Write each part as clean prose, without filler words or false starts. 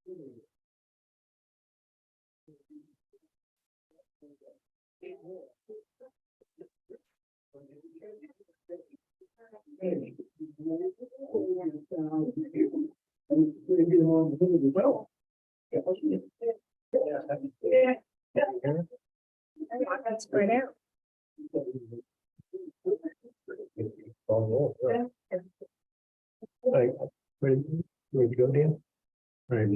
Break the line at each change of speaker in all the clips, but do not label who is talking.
Well, that's right out. Ready to go, Dan? All right.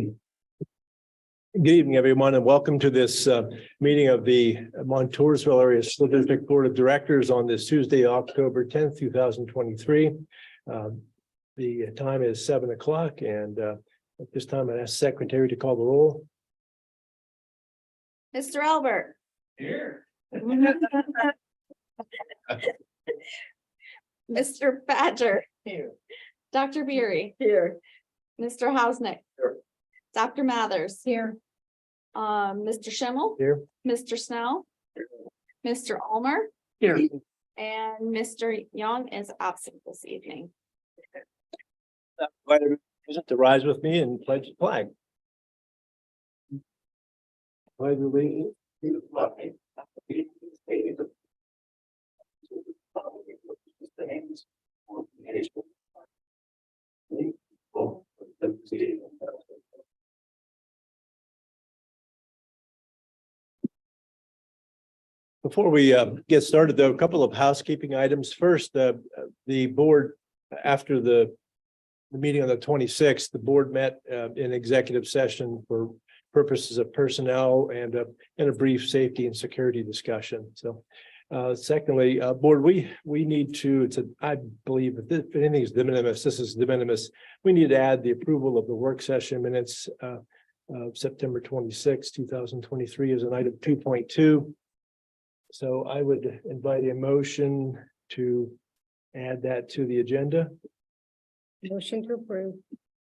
Good evening, everyone, and welcome to this meeting of the Montoursville Area School District Board of Directors on this Tuesday, October 10th, 2023. The time is 7 o'clock, and at this time, I ask the Secretary to call the roll.
Mr. Albert.
Here.
Mr. Badger.
Here.
Dr. Beery.
Here.
Mr. Hausnick.
Here.
Dr. Mathers.
Here.
Mr. Schimmel.
Here.
Mr. Snell. Mr. Ulmer.
Here.
And Mr. Young is absent this evening.
Invite everyone present to rise with me and pledge the flag. Pledge allegiance to the flag of the United States of Before we get started, though, a couple of housekeeping items. First, the board, after the meeting on the 26th, the board met in executive session for purposes of personnel and a brief safety and security discussion. So, secondly, board, we need to, I believe if anything is de minimis, this is de minimis. We need to add the approval of the work session minutes of September 26, 2023 as an item 2.2. So I would invite a motion to add that to the agenda.
Motion to approve.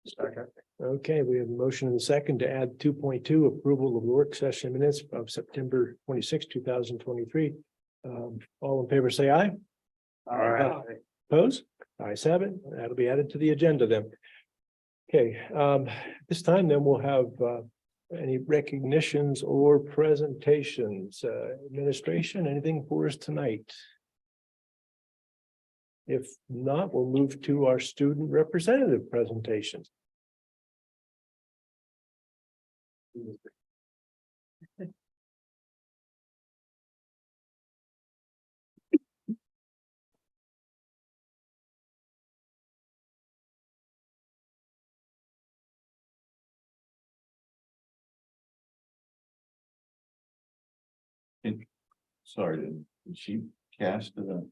Second. Okay, we have a motion and a second to add 2.2 approval of the work session minutes of September 26, 2023. All in favor, say aye.
All right.
Oppose? Ayes have it. That'll be added to the agenda then. Okay, this time then we'll have any recognitions or presentations, administration, anything for us tonight? If not, we'll move to our student representative presentations.
Sorry, did she cast it up?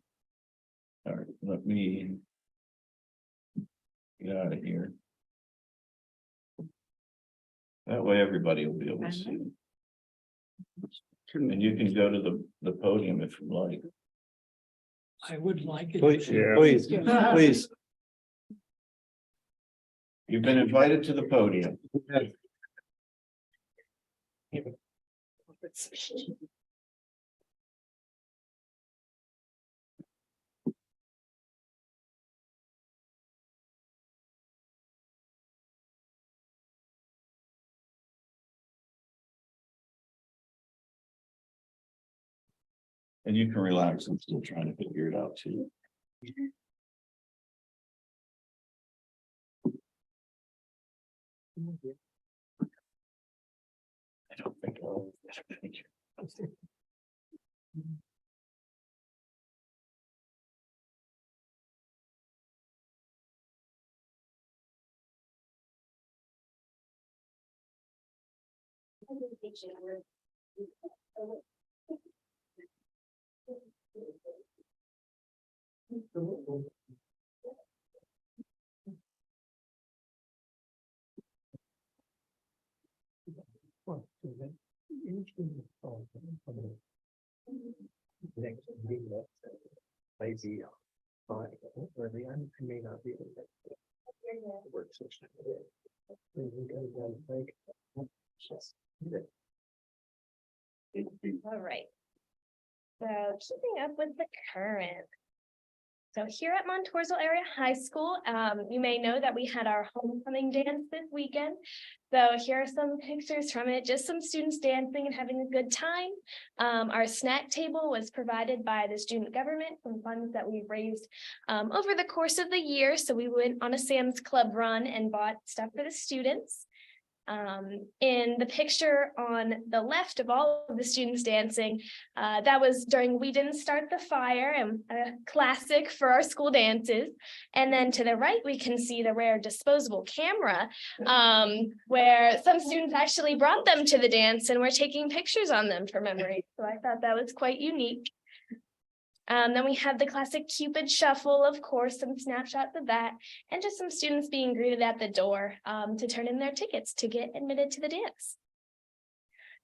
All right, let me get out of here. That way everybody will be able to see. And you can go to the podium if you like.
I would like it.
Please, please, please.
You've been invited to the podium. And you can relax. I'm still trying to figure it out too. I don't think I'll. Thank you.
Maybe fine, really, I may not be able to work session.
All right. So keeping up with the current. So here at Montoursville Area High School, you may know that we had our homecoming dance this weekend. So here are some pictures from it, just some students dancing and having a good time. Our snack table was provided by the student government from funds that we raised over the course of the year. So we went on a Sam's Club run and bought stuff for the students. In the picture on the left of all of the students dancing, that was during We Didn't Start the Fire, and a classic for our school dances. And then to the right, we can see the rare disposable camera, where some students actually brought them to the dance and were taking pictures on them for memory. So I thought that was quite unique. Then we have the classic Cupid shuffle, of course, some snapshots of that, and just some students being greeted at the door to turn in their tickets to get admitted to the dance.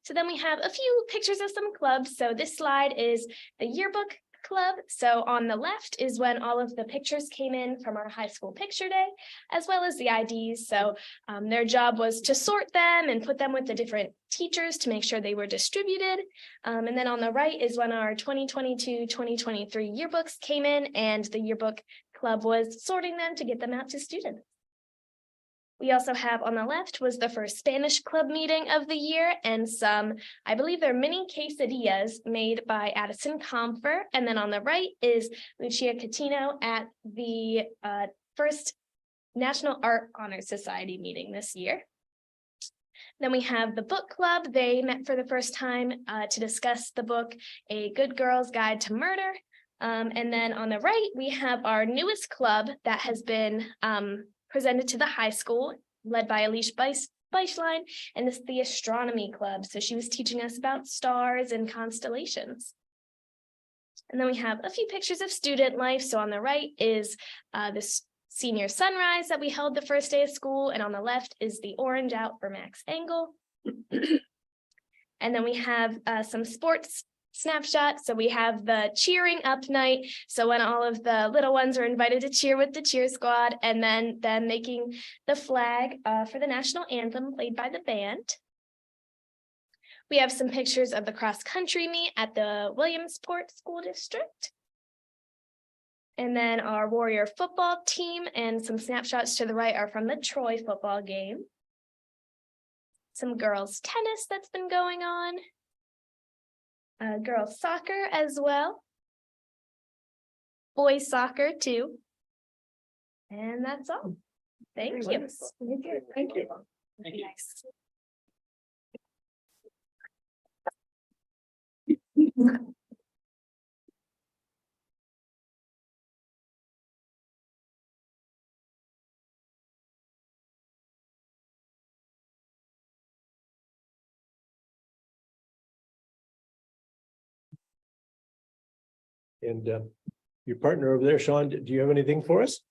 So then we have a few pictures of some clubs. So this slide is the yearbook club. So on the left is when all of the pictures came in from our high school picture day, as well as the IDs. So their job was to sort them and put them with the different teachers to make sure they were distributed. And then on the right is when our 2022-2023 yearbooks came in, and the yearbook club was sorting them to get them out to students. We also have on the left was the first Spanish club meeting of the year, and some, I believe they're mini quesadillas made by Addison Comfer. And then on the right is Lucia Catino at the first National Art Honor Society meeting this year. Then we have the book club. They met for the first time to discuss the book, A Good Girl's Guide to Murder. And then on the right, we have our newest club that has been presented to the high school, led by Alicia Beischlein, and this is the astronomy club. So she was teaching us about stars and constellations. And then we have a few pictures of student life. So on the right is this senior sunrise that we held the first day of school, and on the left is the orange out for Max Engel. And then we have some sports snapshot. So we have the cheering up night. So when all of the little ones are invited to cheer with the cheer squad, and then making the flag for the national anthem played by the band. We have some pictures of the cross country meet at the Williamsport School District. And then our Warrior football team, and some snapshots to the right are from the Troy football game. Some girls tennis that's been going on. Girls soccer as well. Boys soccer too. And that's all. Thank you.
Thank you.
Nice.
And your partner over there, Sean, do you have anything for us?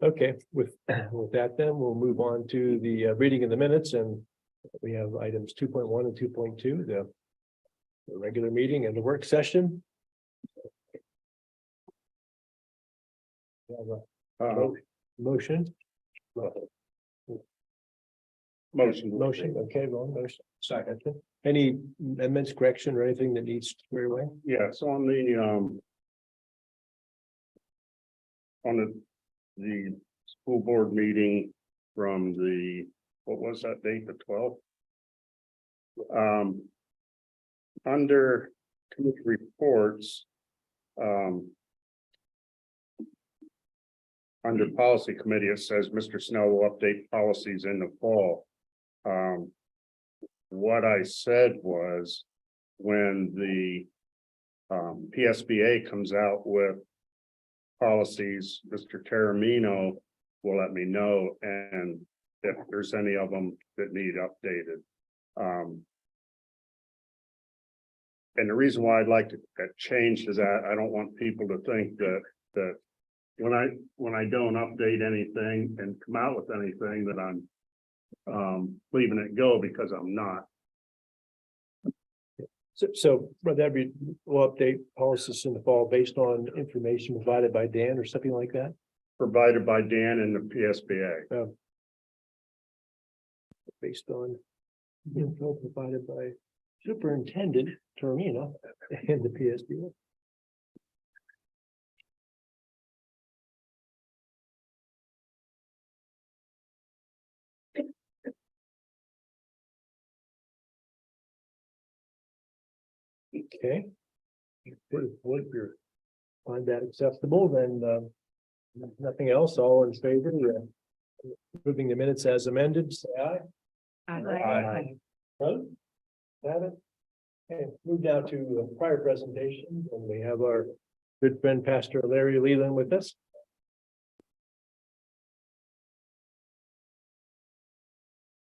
Okay, with that, then we'll move on to the reading of the minutes, and we have items 2.1 and 2.2, the regular meeting and the work session. We have a motion. Motion, okay, wrong motion. Second. Any amendments, correction, or anything that needs to square away?
Yeah, so on the school board meeting from the, what was that date, the 12th? Under committee reports, under policy committee, it says Mr. Snell will update policies in the fall. What I said was, when the PSBA comes out with policies, Mr. Taramino will let me know, and if there's any of them that need updated. And the reason why I'd like to get changed is that I don't want people to think that when I don't update anything and come out with anything that I'm leaving it go, because I'm not.
So that will update policies in the fall based on information provided by Dan or something like that?
Provided by Dan and the PSBA.
Based on info provided by Superintendent Termina and the PSBA. Okay. Would you find that acceptable, then nothing else, all in favor, approving the minutes as amended, say aye.
Aye.
Vote. Have it. Okay, move now to prior presentation, and we have our good friend Pastor Larry Leland with us.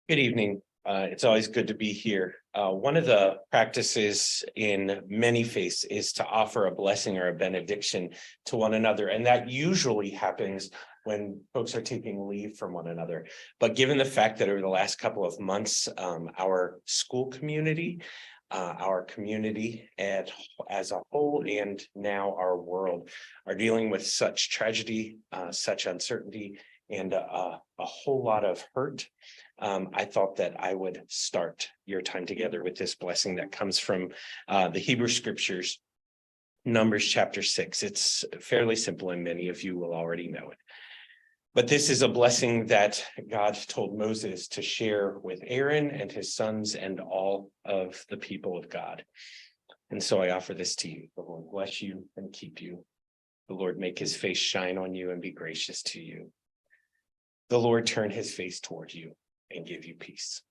Good evening. It's always good to be here. One of the practices in many faiths is to offer a blessing or a benediction to one another. And that usually happens when folks are taking leave from one another. But given the fact that over the last couple of months, our school community, our community as a whole, and now our world are dealing with such tragedy, such uncertainty, and a whole lot of hurt. I thought that I would start your time together with this blessing that comes from the Hebrew scriptures, Numbers chapter 6. It's fairly simple and many of you will already know it. But this is a blessing that God told Moses to share with Aaron and his sons and all of the people of God. And so I offer this to you. The Lord bless you and keep you. The Lord make his face shine on you and be gracious to you. The Lord turn his face toward you and give you peace.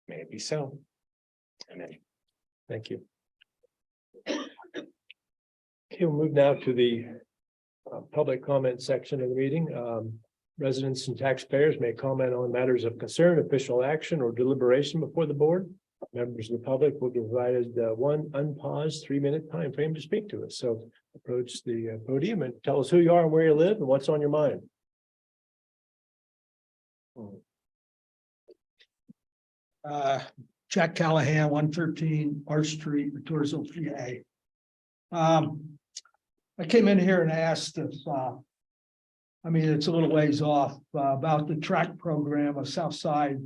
May it be so. Amen.
Thank you. Okay, we'll move now to the public comment section of the meeting. Residents and taxpayers may comment on matters of concern, official action, or deliberation before the board. Members of the public will be provided one unpaused 3-minute time frame to speak to us. So approach the podium and tell us who you are and where you live and what's on your mind.
Jack Callahan, 113 Arch Street, Toursville, PA. I came in here and asked if, I mean, it's a little ways off, about the track program of Southside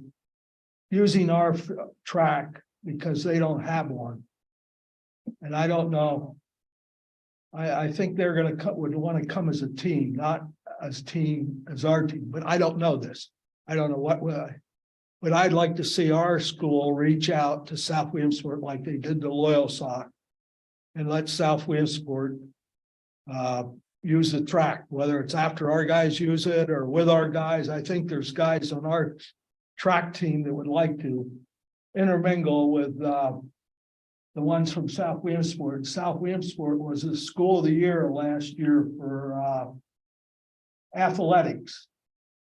using our track because they don't have one. And I don't know. I think they're going to would want to come as a team, not as our team, but I don't know this. I don't know what way. But I'd like to see our school reach out to South Williamsport like they did to Loyalsock and let South Williamsport use the track, whether it's after our guys use it or with our guys. I think there's guys on our track team that would like to intermingle with the ones from South Williamsport. South Williamsport was the school of the year last year for athletics.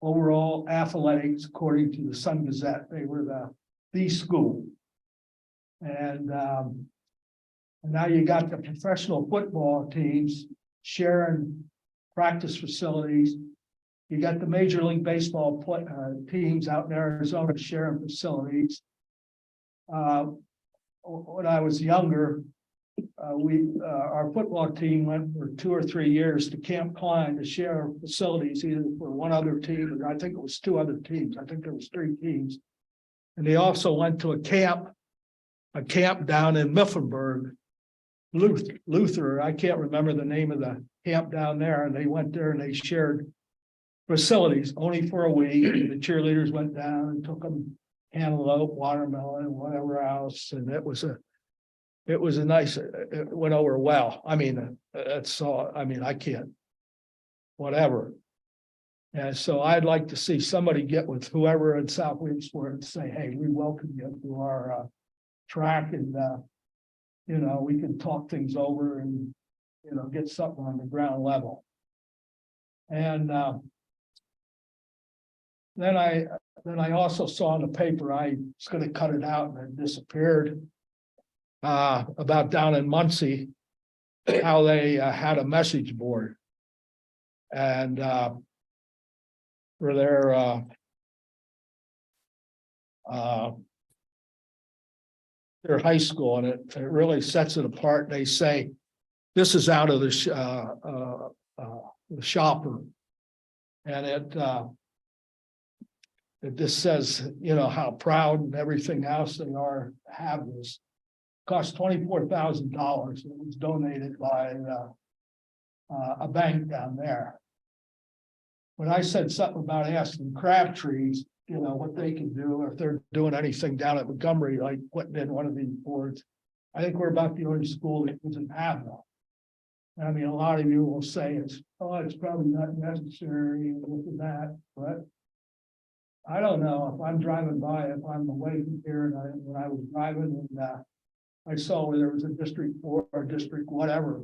Overall athletics, according to the Sun Gazette, they were the school. And now you got the professional football teams sharing practice facilities. You got the Major League Baseball teams out in Arizona sharing facilities. When I was younger, our football team went for 2 or 3 years to Camp Klein to share facilities, either for one other team, or I think it was 2 other teams. I think there was 3 teams. And they also went to a camp down in Mifflinburg, Luther. I can't remember the name of the camp down there. And they went there and they shared facilities only for a week. The cheerleaders went down and took them cantaloupe, watermelon, and whatever else. And it was a nice, it went over well. I mean, that's all, I mean, I can't, whatever. And so I'd like to see somebody get with whoever in South Williamsport and say, hey, we welcome you to our track, and you know, we can talk things over and, you know, get something on the ground level. And then I also saw in the paper, I was going to cut it out and it disappeared, about down in Muncie, how they had a message board. And for their high school, and it really sets it apart. They say, this is out of the shopper. And it just says, you know, how proud and everything else they are to have this cost $24,000. It was donated by a bank down there. When I said something about asking Crabtrees, you know, what they can do, if they're doing anything down at Montgomery, like putting in one of these boards. I think we're about the only school that doesn't have one. I mean, a lot of you will say it's probably not necessary and this and that, but I don't know if I'm driving by, if I'm away from here and when I was driving and I saw where there was a district 4 or district whatever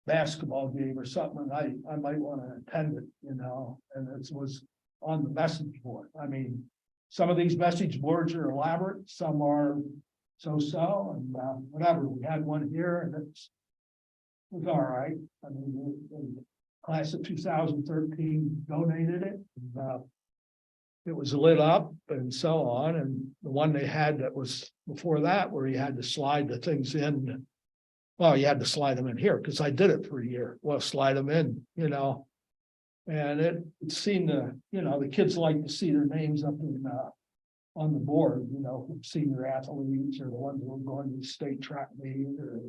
basketball game or something, and I might want to attend it, you know, and it was on the message board. I mean, some of these message boards are elaborate, some are so-so, and whatever. We had one here and it was all right. I mean, the class of 2013 donated it. And, it was lit up and so on, and the one they had that was before that, where you had to slide the things in. Well, you had to slide them in here, because I did it for a year. Well, slide them in, you know. And it seemed to, you know, the kids like to see their names up in on the board, you know, senior athletes or the ones who are going to the state track meet or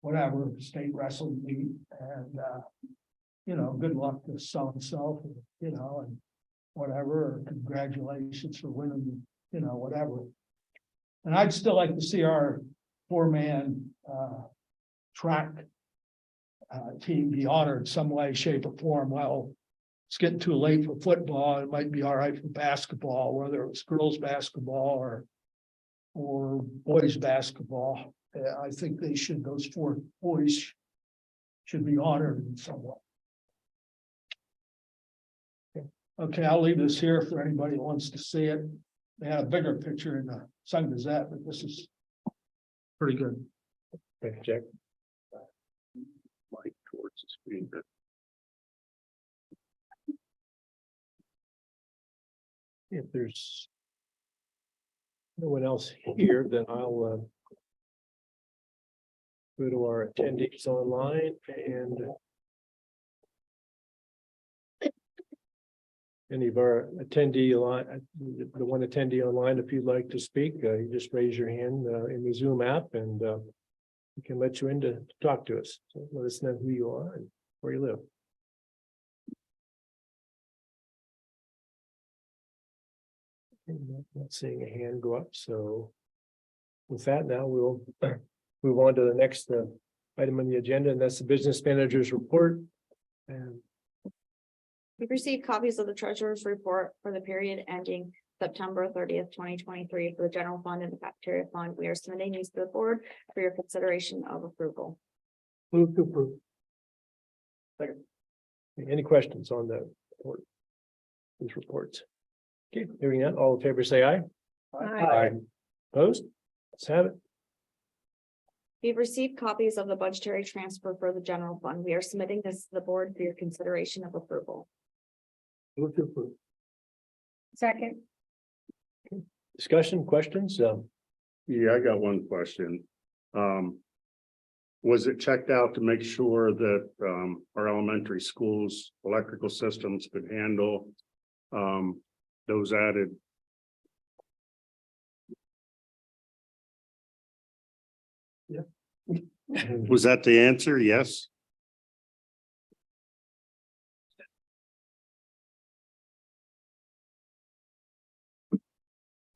whatever, state wrestling meet. And you know, good luck to so-and-so, you know, and whatever, or congratulations for winning, you know, whatever. And I'd still like to see our 4-man track team be honored some way, shape, or form. Well, it's getting too late for football. It might be all right for basketball, whether it's girls basketball or boys basketball. I think they should, those 4 boys should be honored in some way. Okay, I'll leave this here if anybody wants to see it. They had a bigger picture in the Sun Gazette, but this is pretty good.
Thank you, Jack.
Like towards the screen.
If there's no one else here, then I'll go to our attendees online and any of our attendee line, the one attendee online, if you'd like to speak, you just raise your hand in the Zoom app and we can let you in to talk to us. So let us know who you are and where you live. Not seeing a hand go up, so with that, now we'll move on to the next item on the agenda, and that's the business manager's report. And
We've received copies of the treasurer's report for the period ending September 30th, 2023 for the general fund and the cafeteria fund. We are submitting these to the board for your consideration of approval.
move to approve. Second. Any questions on the report? These reports? Okay, hearing none, all in favor, say aye.
Aye.
Opposed? Let's have it.
We've received copies of the budgetary transfer for the general fund. We are submitting this to the board for your consideration of approval.
Move to approve.
Second.
Discussion, questions?
Yeah, I got one question. Was it checked out to make sure that our elementary schools electrical systems could handle those added? Was that the answer? Yes.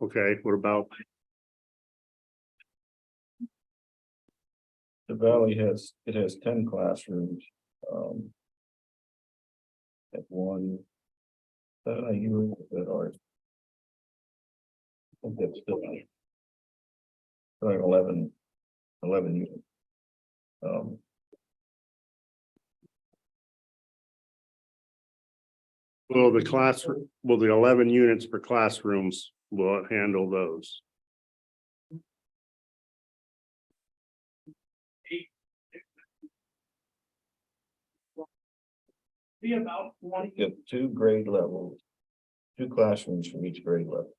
Okay, what about?
The Valley has 10 classrooms. At one. That I use that are. I think that's still. Like 11 units.
Well, the 11 units per classrooms will it handle those?
Be about 20.
You have 2 grade levels. 2 classrooms from each grade level.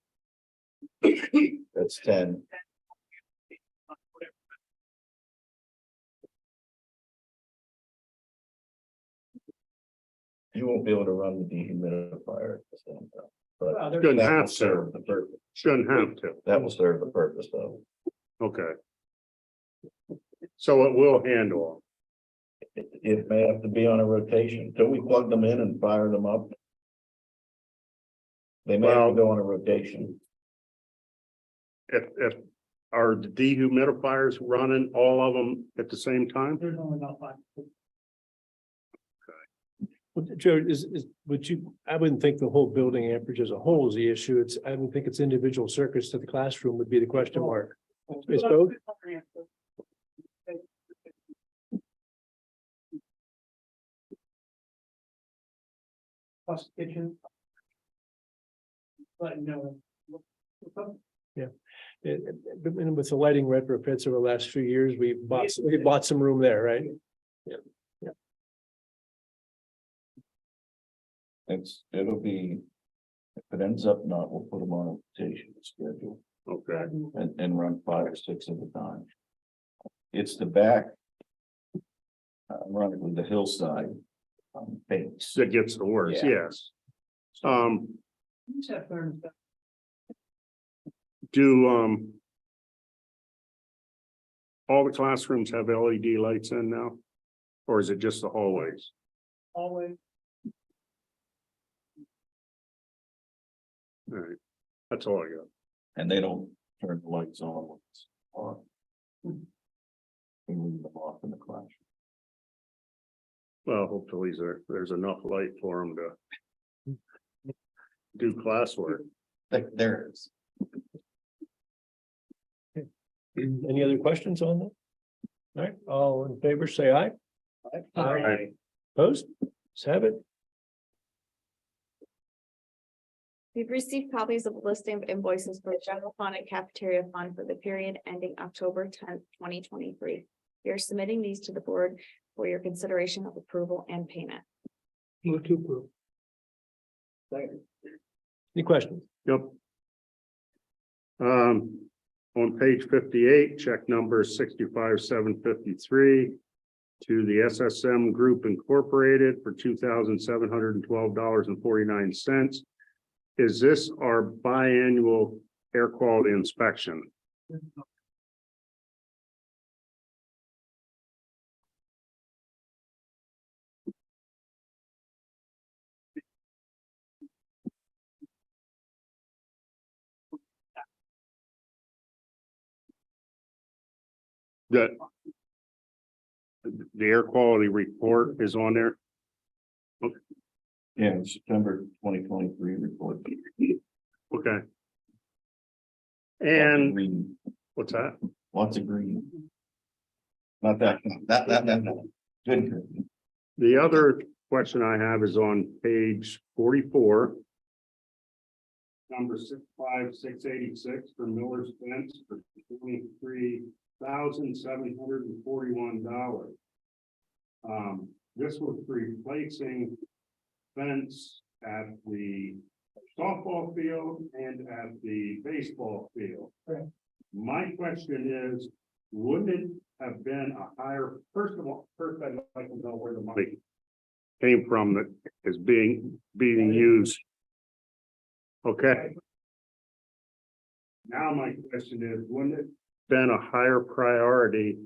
That's 10. You won't be able to run the dehumidifier at the same time. But
Shouldn't
that will
have to.
serve the purpose.
Shouldn't have to.
That will serve the purpose though.
Okay. So it will handle.
It may have to be on a rotation until we plug them in and fire them up. They may have to go on a rotation.
If are the dehumidifiers running all of them at the same time?
There's only about 5.
Well, Joe, would you, I wouldn't think the whole building amperage as a whole is the issue. I would think it's individual circuits to the classroom would be the question mark. It's both?
Plus kitchen. But no.
And with the lighting retrofits over the last few years, we bought some room there, right?
It'll be, if it ends up not, we'll put them on a rotation schedule
Okay,
and run 5 or 6 at a time. It's the back. Running with the hillside. Paints.
that gets the worst,
Yeah.
yes. Do all the classrooms have LED lights in now? Or is it just the hallways?
Always.
All right, that's all I got.
And they don't turn the lights on when it's on. We leave them off in the classroom.
Well, hopefully there's enough light for them to do classwork.
There is.
Any other questions on that? All right, all in favor, say aye.
Aye.
Opposed? Let's have it.
We've received copies of the listing of invoices for the general fund and cafeteria fund for the period ending October 10th, 2023. We are submitting these to the board for your consideration of approval and payment.
Move to approve.
Any questions?
Yep. On page 58, check number 65753 to the SSM Group Incorporated for $2,712.49. Is this our biannual air quality inspection? The air quality report is on there.
Yeah, September 2023 report.
Okay. And
Green,
what's that?
lots of green. Not that, good. green.
The other question I have is on page 44. Number 65686 for Miller's Fence for $23,741. This was replacing fence at the softball field and at the baseball field.
Right.
My question is, wouldn't it have been a higher, first I'd like to know where the money came from that is being used. Okay. Now my question is, wouldn't it been a higher priority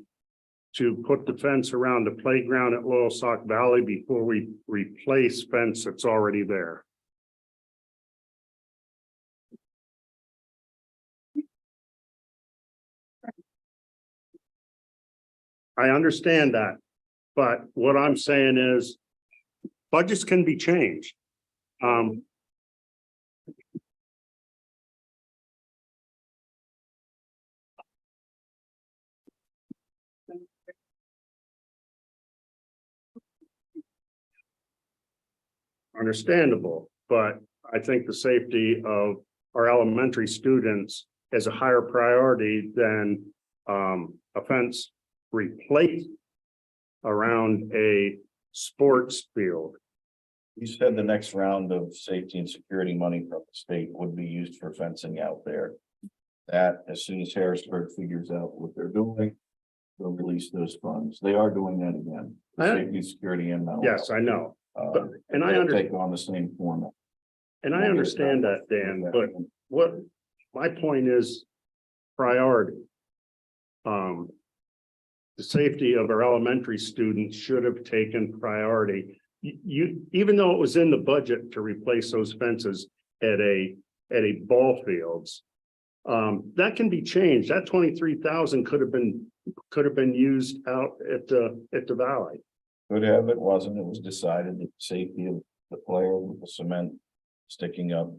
to put the fence around the playground at Loyalsock Valley before we replace fence that's already there? I understand that, but what I'm saying is budgets can be changed. Understandable, but I think the safety of our elementary students is a higher priority than a fence replaced around a sports field.
You said the next round of safety and security money from the state would be used for fencing out there. That, as soon as Harrisburg figures out what they're doing, they'll release those funds. They are doing that again. Safety and security and.
Yes, I know. And I
they'll
under-
take on the same format.
And I understand that, Dan, but what my point is priority. the safety of our elementary students should have taken priority. Even though it was in the budget to replace those fences at a ball fields. That can be changed. That 23,000 could have been used out at the valley.
Could have, it wasn't, it was decided that safety of the player with the cement sticking up,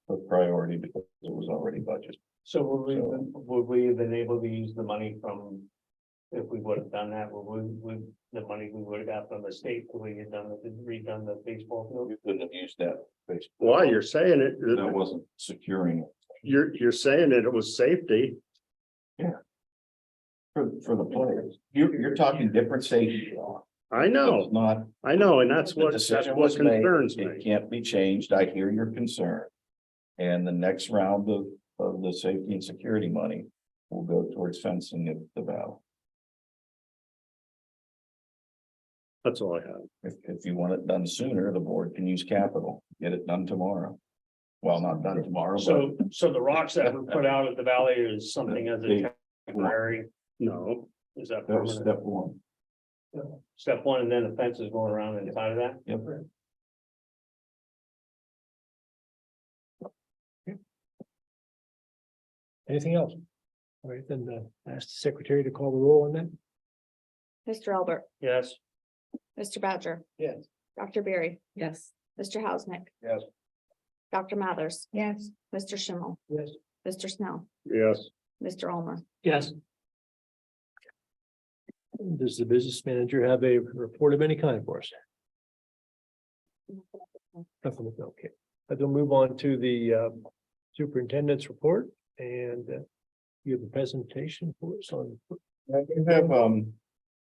took priority because it was already budgeted.
So would we have been able to use the money from, if we would have done that, would the money we would have got from the state, could we have redone the baseball field?
You couldn't have used that. basically.
Why you're saying it?
That wasn't securing it
You're saying that it was safety.
for the players. You're talking different safety law.
I
It's
know,
not,
that's
the
what
decision was made,
concerns
it
me.
can't be changed. I hear your concern. And the next round of the safety and security money will go towards fencing at the valley.
That's all I have.
If you want it done sooner, the board can use capital, get it done tomorrow. Well, not done tomorrow, but
So the rocks that were put out at the valley is something as a temporary,
No,
is that
that was
permanent?
step one.
Step one, and then the fence is going around inside of that?
Yep.
Anything else? All right, then ask the secretary to call the roll on that.
Mr. Albert,
Yes.
Mr. Badger,
Yes.
Dr. Berry,
Yes.
Mr. Hausnick.
Yes.
Dr. Mathers,
Yes.
Mr. Schimmel,
Yes.
Mr. Snell,
yes,
Mr. Ulmer.
Yes.
Does the business manager have a report of any kind for us? Nothing, okay. But we'll move on to the superintendent's report and you have a presentation for us on.
I do have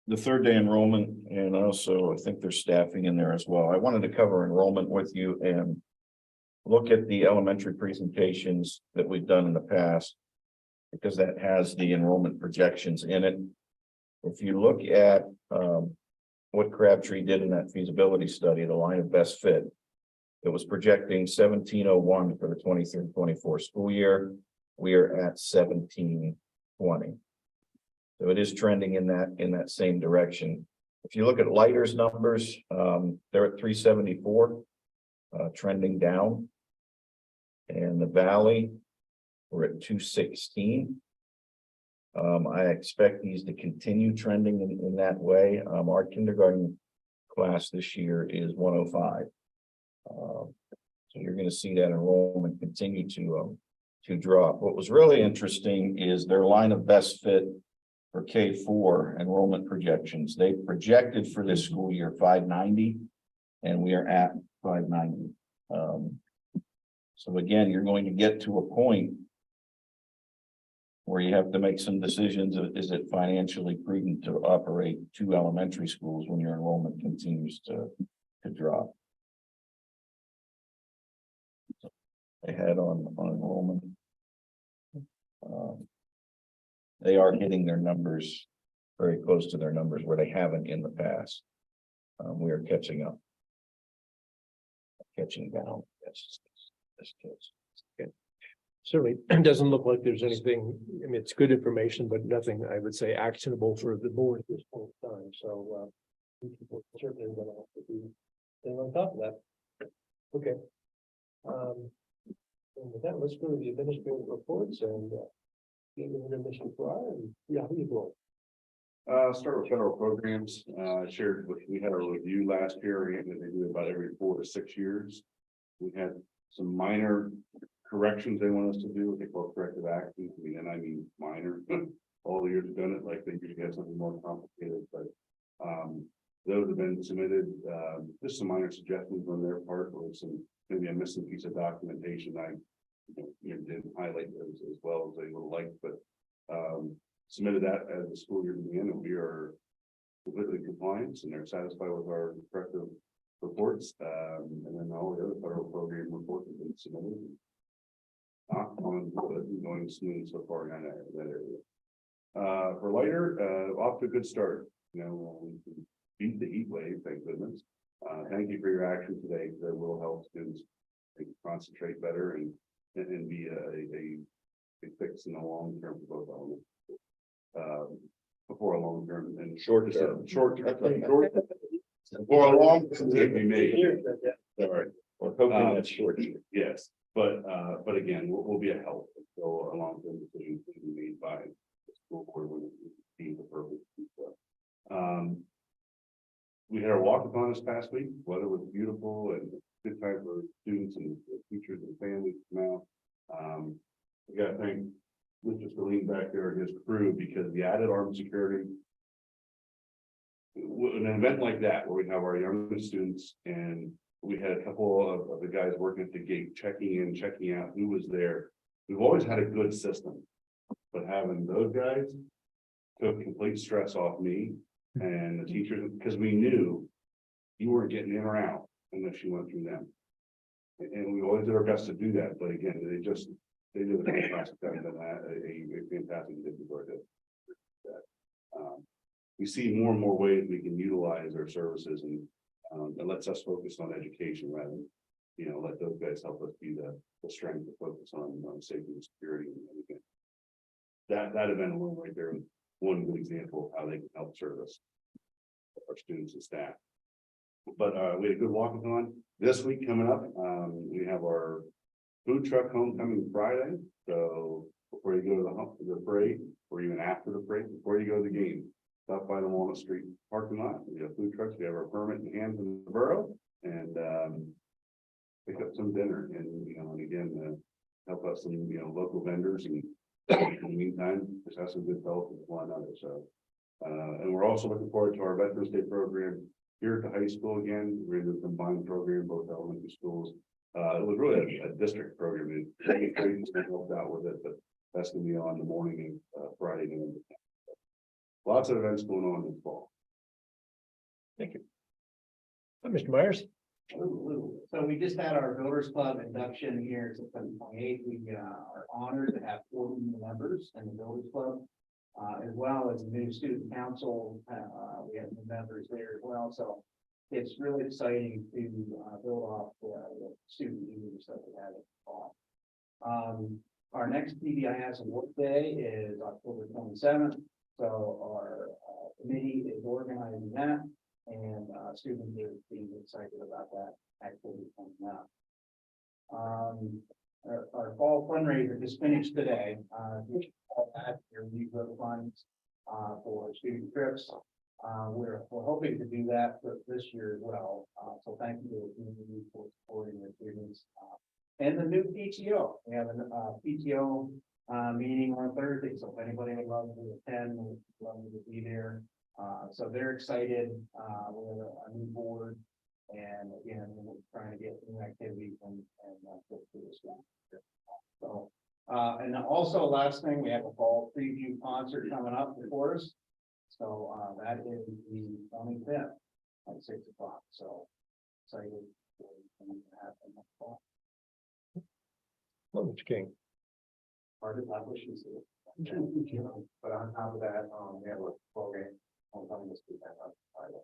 the third day enrollment and also I think there's staffing in there as well. I wanted to cover enrollment with you and look at the elementary presentations that we've done in the past because that has the enrollment projections in it. If you look at what Crabtree did in that feasibility study, the line of best fit, it was projecting 1701 for the 23-24 school year. We are at 1720. So it is trending in that same direction. If you look at Lighter's numbers, they're at 374, trending down. And the Valley, we're at 216. I expect these to continue trending in that way. Our kindergarten class this year is 105. So you're going to see that enrollment continue to drop. What was really interesting is their line of best fit for K4 enrollment projections. They projected for this school year 590, and we are at 590. So again, you're going to get to a point where you have to make some decisions. Is it financially prudent to operate two elementary schools when your enrollment continues to drop? They had on enrollment. They are hitting their numbers very close to their numbers where they haven't in the past. We are catching up. Catching down. Yes.
Certainly doesn't look like there's anything, I mean, it's good information, but nothing, I would say, actionable for the board at this point in time, so. People certainly gonna have to be staying on top of that. Okay. And with that, let's go to the administrative reports and. Give it to Mr. Fry and, yeah, who you going?
start with federal programs. Shared with, we had a review last year, and they do it about every 4 to 6 years. We had some minor corrections they want us to do, what they call corrective actions. I mean minor. All the years we've done it, like they usually have something more complicated, but those have been submitted. Just some minor suggestions on their part, or some maybe a missing piece of documentation. I didn't highlight those as well as they would like, but submitted that as the school year began, and we are completely compliant, and they're satisfied with our corrective reports. And then all the other federal program reports have been submitted. Going smooth so far in that area. For Lighter, off to a good start. We beat the heat wave, thank goodness. Thank you for your action today. That will help students concentrate better and be a fix in the long term for both elements. before a long term and short term, short term. For a long term, it be made. All right.
We're hoping that's short.
Yes, but again, we'll be a help. So a long term decision can be made by the school board when it be the purpose. We had our walkathon this past week. Weather was beautiful and good time for students and teachers and families to come out. We got to thank Mr. Saline back there and his crew because the added armed security. An event like that where we have our young students and we had a couple of the guys working at the gate, checking in, checking out who was there. We've always had a good system, but having those guys took complete stress off me and the teachers, because we knew you weren't getting in or out unless you went through them. And we always did our best to do that, but again, they did a fantastic job, a fantastic job. We see more and more ways we can utilize our services and it lets us focus on education rather than, let those guys help us be the strength to focus on safety and security and everything. That event alone right there, one good example of how they can help service our students and staff. But we had a good walkathon this week coming up. We have our food truck homecoming Friday. So before you go to the parade, or even after the parade, before you go to the game, stop by the Walnut Street parking lot. We have food trucks. We have our permit in hand in the borough and pick up some dinner and and again help out some local vendors and in the meantime just have some good fellowship with one another. So and we're also looking forward to our Veterans Day program here at the high school again. We're in the combined program, both elementary schools. It was really a district program and helped out with it, but that's going to be on the morning of Friday. Lots of events going on this fall.
Thank you. Mr. Myers?
So we just had our Builders Club induction here September 28th. We are honored to have 40 new members in the Builders Club, as well as a new student council. We have new members there as well. So it's really exciting to build off the student leaders that we have in the fall. Our next PBIS award day is October 27th. So our committee is organizing that, and students are being excited about that activity coming up. Our fall fundraiser just finished today. We wrote funds for student trips. We're hoping to do that for this year as well. So thank you to the community for supporting the students. And the new PTO. We have a PTO meeting on Thursday. So if anybody would love to attend, we'd love to be there. So they're excited. We're a new board. And again, we're trying to get new activities and for this one. So and also last thing, we have a fall preview concert coming up for us. So that is the 25th at 6 o'clock. So excited for things to happen next fall.
Hello, Mr. King.
Part of that wishes. But on top of that, we have a program homecoming this weekend on Friday.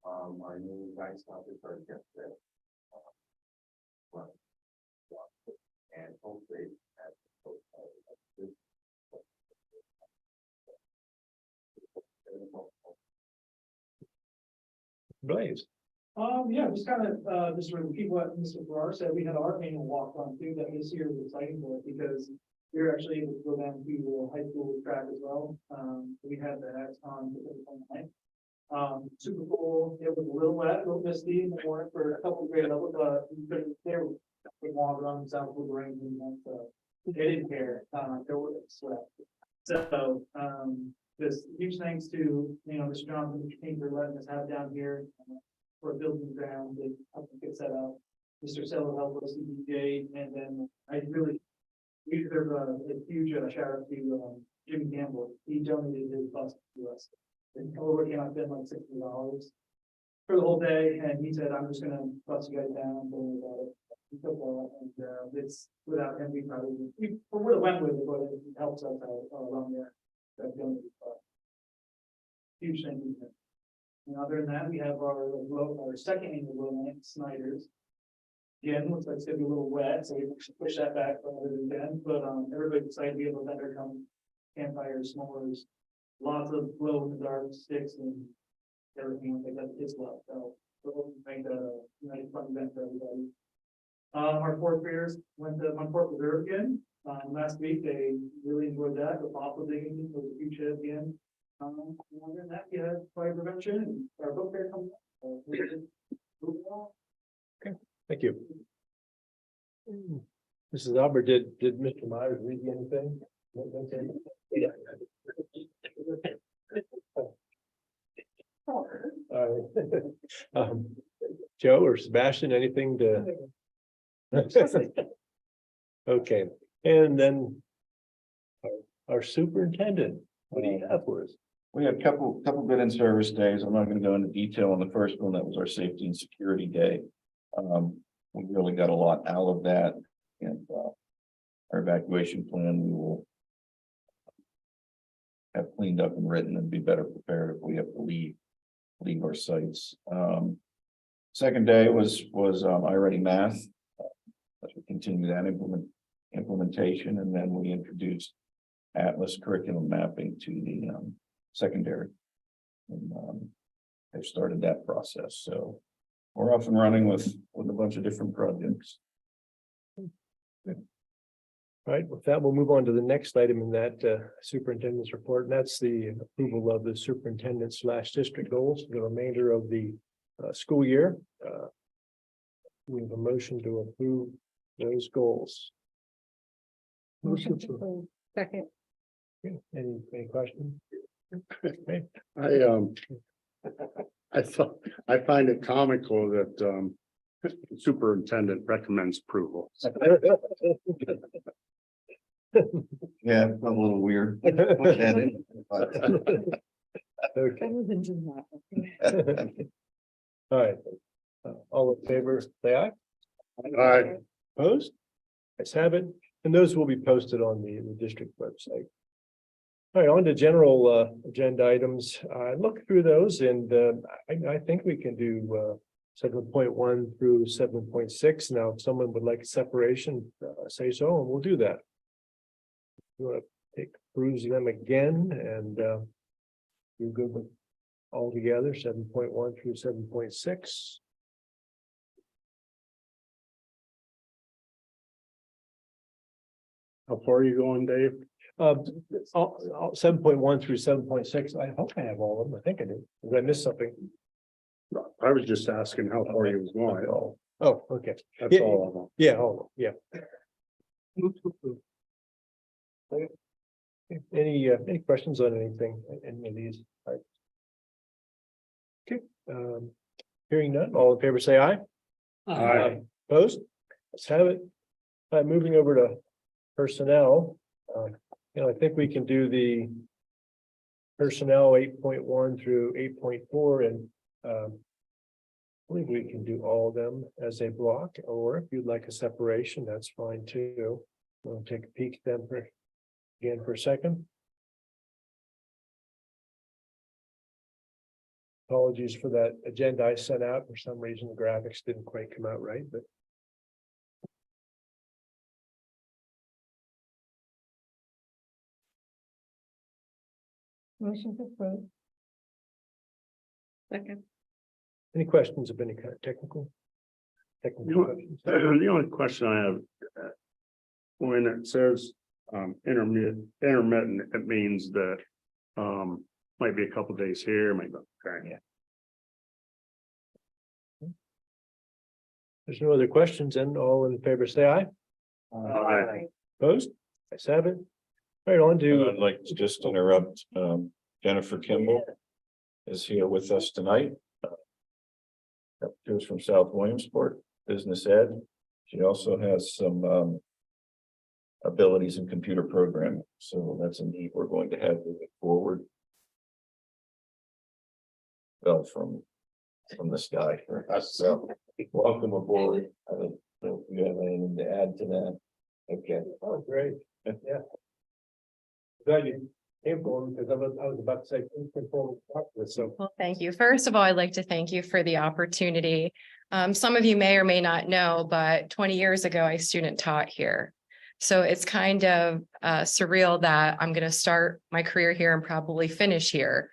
Our new guys started for yesterday. And hopefully
Blaze.
Yeah, just kind of, just to repeat what Mr. Farrar said, we had our annual walk on too, that this year was exciting for us because we were actually able to go down to the high school track as well. We had that on the 29th. Super cool. It was a little wet, a little misty in the morning for a couple of grade levels, but they were walking around themselves with the rain and so they didn't care. There was sweat. So, just huge thanks to, Mr. Johnson, Mr. King for letting us have down here for a building ground to help get set up. Mr. Sello helped us, CBJ, and then we deserve a huge shout out to Jimmy Campbell. He donated his bus to us. And over came out been like $60 for the whole day, and he said, "I'm just gonna bus you guys down." Don't worry about it. He took that, and it's without him, we would have went with it, but it helps us out along there. Huge thank you. And other than that, we have our second annual Romance Snyder's. Again, looks like it's gonna be a little wet, so we should push that back for another weekend, but everybody's excited to be able to let her come campfires, s'mores, lots of glow in the dark sticks and everything like that is love. So we're hoping to make that a nice fun event for everybody. Our fourth graders went to Monport Reserve again. Last week, they really enjoyed that. The fossil digging was a huge hit again. Other than that, you had fire prevention and our book fair coming up. So we're just moving on.
Thank you. Mrs. Albert, did Mr. Myers read you anything? Joe or Sebastian, anything to? Okay, and then our superintendent, what do you have for us?
We had a couple good in service days. I'm not going to go into detail on the first one. That was our safety and security day. We really got a lot out of that, and our evacuation plan we will have cleaned up and written and be better prepared if we have to leave our sites. Second day was iReady Math. As we continue that implementation, and then we introduced Atlas curriculum mapping to the secondary. And they've started that process. So we're off and running with a bunch of different projects.
All right, with that, we'll move on to the next item in that superintendent's report, and that's the approval of the superintendent / district goals for the remainder of the school year. We have a motion to approve those goals.
Motion to approve. Second.
Okay, any questions? Okay.
I find it comical that superintendent recommends approval.
Yeah, it's a little weird.
Okay. All right. All in favor, say aye.
Aye.
Opposed? Let's have it. And those will be posted on the district website. All right, on to general agenda items. I looked through those and I think we can do 7.1 through 7.6. Now, if someone would like a separation, say so, and we'll do that. You want to peruse them again and you're good with all together, 7.1 through 7.6.
How far are you going, Dave?
7.1 through 7.6. I hope I have all of them. I think I did. Did I miss something?
I was just asking how far you was going.
Oh, okay.
That's
Yeah.
all of them.
Yeah, oh, yeah. Any questions on anything, any of these? Right. Okay, hearing none, all in favor, say aye.
Aye.
Opposed? Let's have it. Moving over to personnel. I think we can do the personnel 8.1 through 8.4 and I believe we can do all of them as a block, or if you'd like a separation, that's fine too. We'll take a peek at them again for a second. Apologies for that agenda I sent out. For some reason, the graphics didn't quite come out right, but
Motion to approve. Second.
any questions of any kind of technical?
You know,
Questions?
the only question I have, when it says intermittent, it means that might be a couple days here, might be. Okay.
There's no other questions, and all in favor, say aye.
Aye.
Opposed? Let's have it. Right on to,
I'd like to just interrupt, Jennifer Kimball is here with us tonight. She was from South Williamsport, business ed. She also has some abilities in computer programming, so that's a need we're going to have moving forward. Well, from the sky for us, so welcome aboard. I don't know if you have anything to add to that. Okay.
oh, great, yeah. Glad you came forward, because I was about to say, please control this, so.
Well, thank you. First of all, I'd like to thank you for the opportunity. Some of you may or may not know, but 20 years ago, I student taught here. So it's kind of surreal that I'm going to start my career here and probably finish here.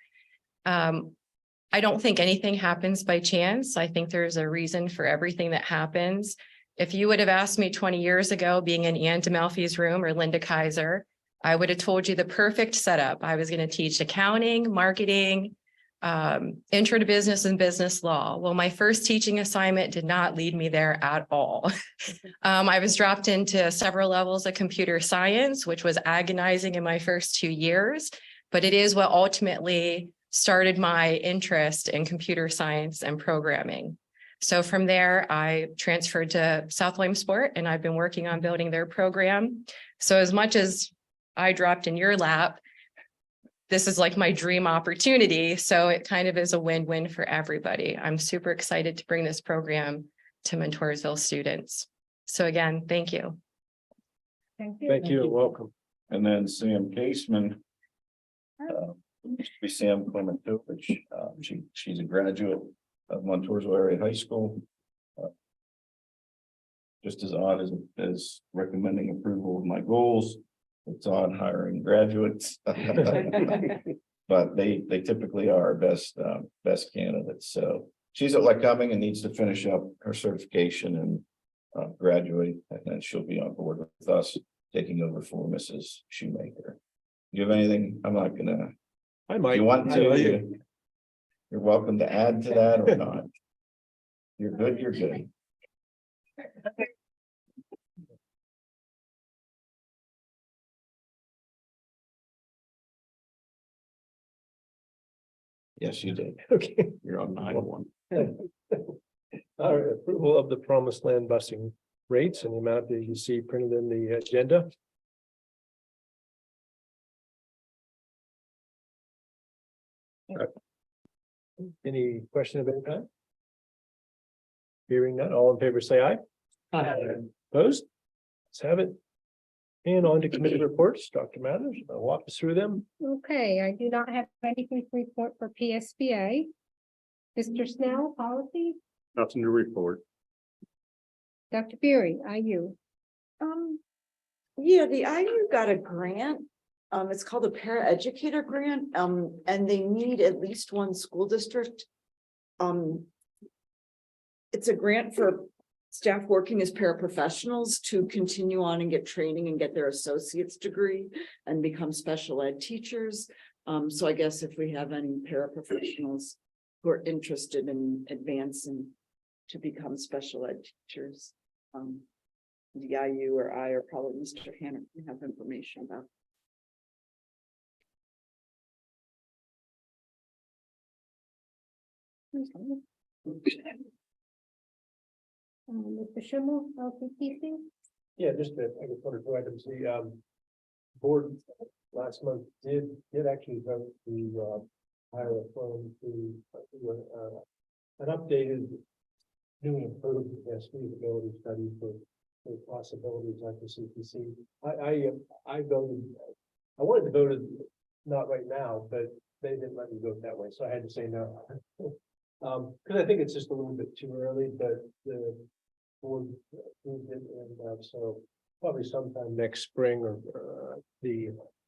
I don't think anything happens by chance. I think there's a reason for everything that happens. If you would have asked me 20 years ago, being in Ann DeMelfi's room or Linda Kaiser, I would have told you the perfect setup. I was going to teach accounting, marketing, intro to business and business law. Well, my first teaching assignment did not lead me there at all. I was dropped into several levels of computer science, which was agonizing in my first 2 years, but it is what ultimately started my interest in computer science and programming. So from there, I transferred to South Williamsport, and I've been working on building their program. So as much as I dropped in your lap, this is like my dream opportunity. So it kind of is a win-win for everybody. I'm super excited to bring this program to Montoursville students. So again, thank you.
Thank you.
Thank you and welcome.
And then Sam Caseman. Used to be Sam Clementovich. She's a graduate of Montoursville Area High School. Just as odd as recommending approval of my goals, it's odd hiring graduates. But they typically are our best candidates. So she's at Lycoming and needs to finish up her certification and graduate, and then she'll be on board with us, taking over for Mrs. Shoemaker. Do you have anything? I'm not gonna.
I might.
You want to? You're welcome to add to that or not. You're good. You're good. Yes, you did.
Okay.
You're on 9-1.
All right, approval of the promised land busing rates and the amount that you see printed in the agenda. Any question of any kind? Hearing none, all in favor, say aye. Opposed? Let's have it. And on to committee reports, Dr. Mathers, walk us through them.
Okay, I do not have anything to report for PSBA. Mr. Snell, policy,
Nothing to report.
Dr. Beery, IU.
Yeah, the IU got a grant. It's called a paraeducator grant, and they need at least one school district. It's a grant for staff working as paraprofessionals to continue on and get training and get their associate's degree and become special ed teachers. So I guess if we have any paraprofessionals who are interested in advancing to become special ed teachers, the IU or I or probably Mr. Hanna can have information about.
Mr. Schimmel, LCTC.
Yeah, just I guess 1 or 2 items. The board last month did actually vote to hire a firm to do an updated new and improved feasibility study for possibilities like the CPC. I voted. I wanted to vote it not right now, but they didn't let me vote that way, so I had to say no. Because I think it's just a little bit too early, but the board approved it, and so probably sometime next spring or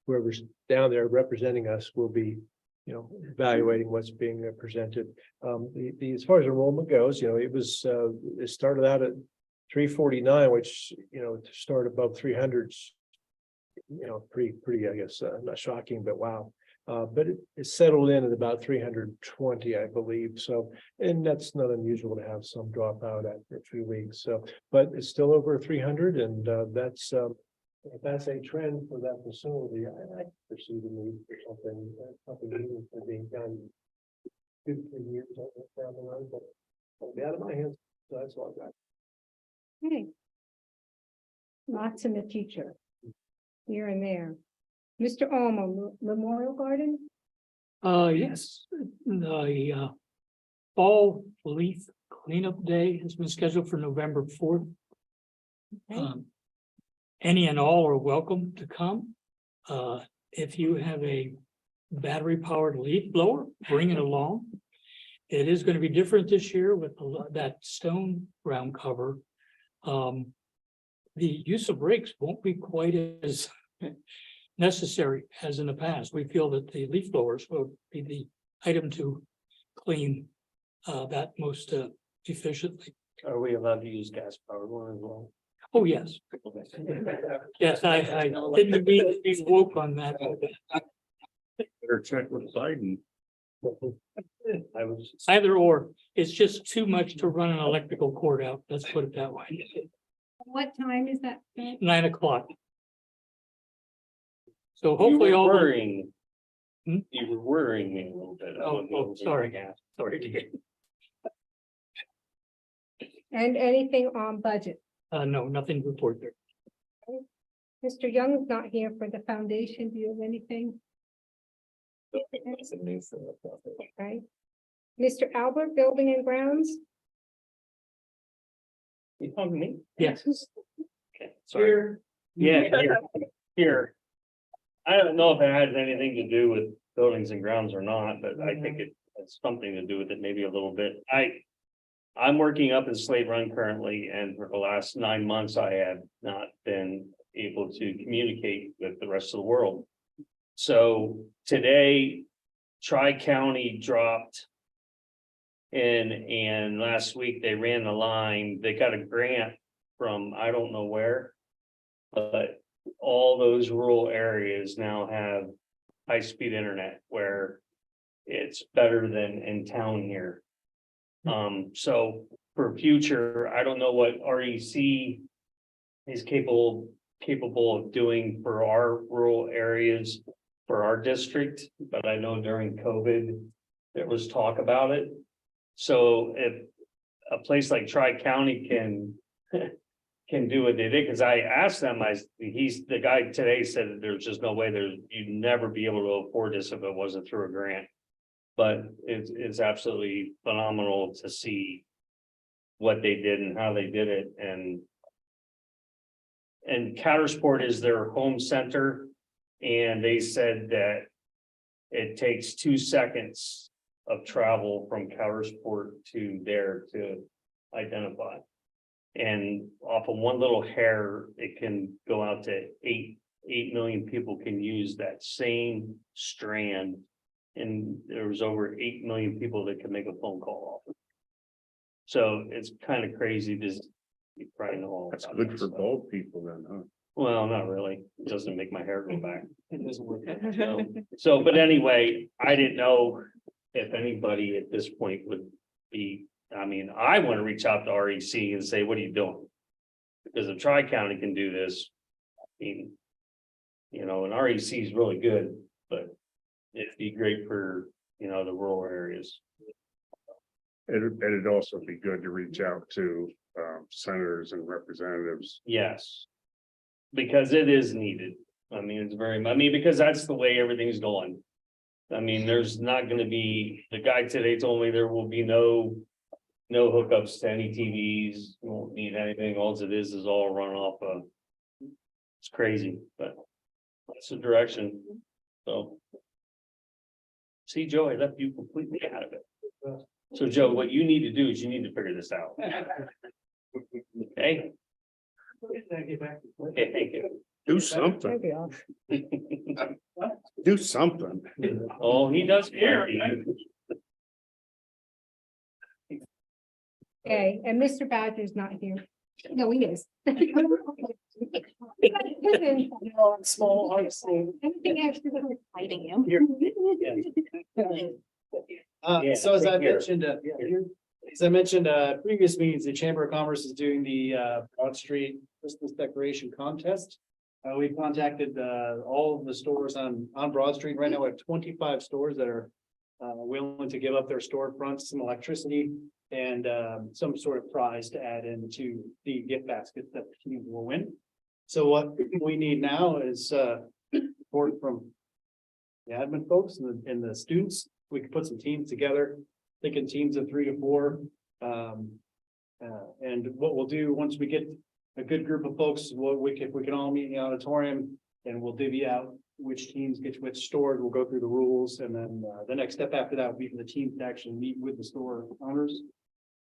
whoever's down there representing us will be, evaluating what's being presented. As far as enrollment goes, it started out at 349, which to start above 300, pretty, I guess, not shocking, but wow. But it settled in at about 320, I believe. So, and that's not unusual to have some drop out after a few weeks. So, but it's still over 300, and that's if that's a trend for that facility, I pursue the need for something meaningful being done 2-3 years down the road, but it'll be out of my hands. So that's all I got.
Okay. Lots in the future. Here and there. Mr. Olmo, Memorial Garden?
Yes, the fall leaf cleanup day has been scheduled for November 4th.
Okay.
Any and all are welcome to come. If you have a battery powered leaf blower, bring it along. It is going to be different this year with that stone ground cover. the use of rakes won't be quite as necessary as in the past. We feel that the leaf blowers will be the item to clean that most efficiently.
Are we allowed to use gas powered one as well?
Oh, yes. Yes, I didn't mean to be woke on that.
Better check with Biden.
I was,
Either or, it's just too much to run an electrical cord out. Let's put it that way.
What time is that?
9 o'clock. So
you
hopefully
were
all.
worrying.
Hmm?
You were worrying me a little bit.
Oh, sorry. Sorry to get.
And anything on budget?
No, nothing to report there.
Mr. Young's not here for the foundation. Do you have anything? Right. Mr. Albert, Building and Grounds?
You talking to me?
Yes.
Okay, sorry. Yeah, here. I don't know if it has anything to do with buildings and grounds or not, but I think it has something to do with it, maybe a little bit. I'm working up in Slate Run currently, and for the last 9 months, I have not been able to communicate with the rest of the world. So today, Tri-County dropped in, and last week they ran the line. They got a grant from I don't know where, but all those rural areas now have high-speed internet where it's better than in town here. So for future, I don't know what REC is capable of doing for our rural areas for our district, but I know during COVID, there was talk about it. So if a place like Tri-County can do what they did, because I asked them, the guy today said that there's just no way you'd never be able to afford this if it wasn't through a grant. But it's absolutely phenomenal to see what they did and how they did it. And Countersport is their home center. And they said that it takes 2 seconds of travel from Countersport to there to identify. And off of one little hair, it can go out to 8 million people can use that same strand. And there was over 8 million people that could make a phone call off. So it's kind of crazy. You probably know all
That's
about
good
that
for
stuff.
bald people then, huh?
Well, not really. It doesn't make my hair go back. It doesn't work. So, but anyway, I didn't know if anybody at this point would be, I mean, I want to reach out to REC and say, what are you doing? Because if Tri-County can do this, I mean, and REC is really good, but it'd be great for, the rural areas.
It'd also be good to reach out to senators and representatives.
Yes. Because it is needed. I mean, because that's the way everything's going. I mean, there's not gonna be, the guy today told me there will be no hookups to any TVs, you won't need anything, all it is all run off of. It's crazy, but that's the direction, so. See, Joe, I left you completely out of it. So Joe, what you need to do is you need to figure this out. Okay? Okay, thank you.
Do something, do something.
Oh, he does care.
Okay, and Mr. Badger's not here. No, he is.
Small, honestly.
Anything extra that we're fighting him?
So as I
take care.
mentioned, previous meetings, the Chamber of Commerce is doing the Broad Street Christmas decoration contest. We've contacted all of the stores on Broad Street. Right now, we have 25 stores that are willing to give up their storefronts, some electricity, and some sort of prize to add into the gift basket that the team will win. So what we need now is support from the admin folks and the students. We can put some teams together, thinking teams of 3 to 4. And what we'll do once we get a good group of folks, we can all meet in the auditorium and we'll divvy out which teams get which stores. We'll go through the rules, and then the next step after that will be for the teams to actually meet with the store owners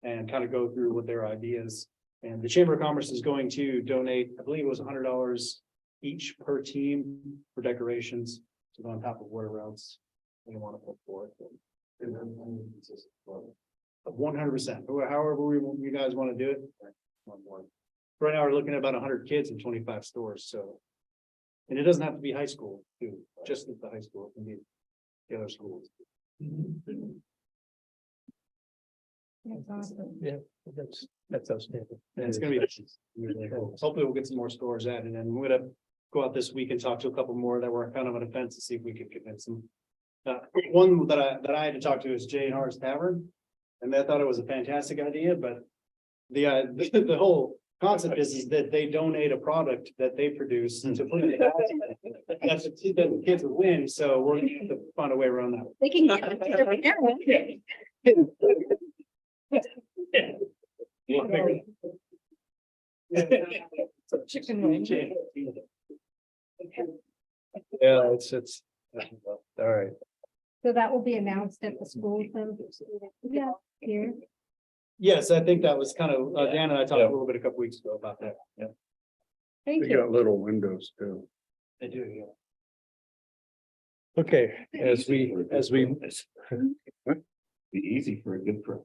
and kind of go through what their ideas
And the Chamber of Commerce is going to donate, I believe it was $100 each per team for decorations to go on top of whatever else they want to put forth. 100%, however you guys want to do it. Right now, we're looking at about 100 kids in 25 stores, so. And it doesn't have to be high school, too, just at the high school, it can be the other schools.
That's awesome.
Yeah, that's outstanding.
And it's gonna be, really cool. Hopefully we'll get some more stores added, and we're gonna go out this week and talk to a couple more that were kind of on the fence to see if we could convince them. One that I had to talk to is J and R's Tavern, and they thought it was a fantastic idea, but the whole concept is that they donate a product that they produce to put in the basket. That's that the kids would win, so we're gonna have to find a way around that.
They can get it.
Chicken wing.
Yeah, it's, all right.
So that will be announced at the school then? Yeah, here.
Yes, I think that was kind of, Dan and I talked a little bit a couple weeks ago about that. Yeah,
Thank
They
you.
got little windows too.
they do, yeah.
Okay, as we,
Be easy for a good pro.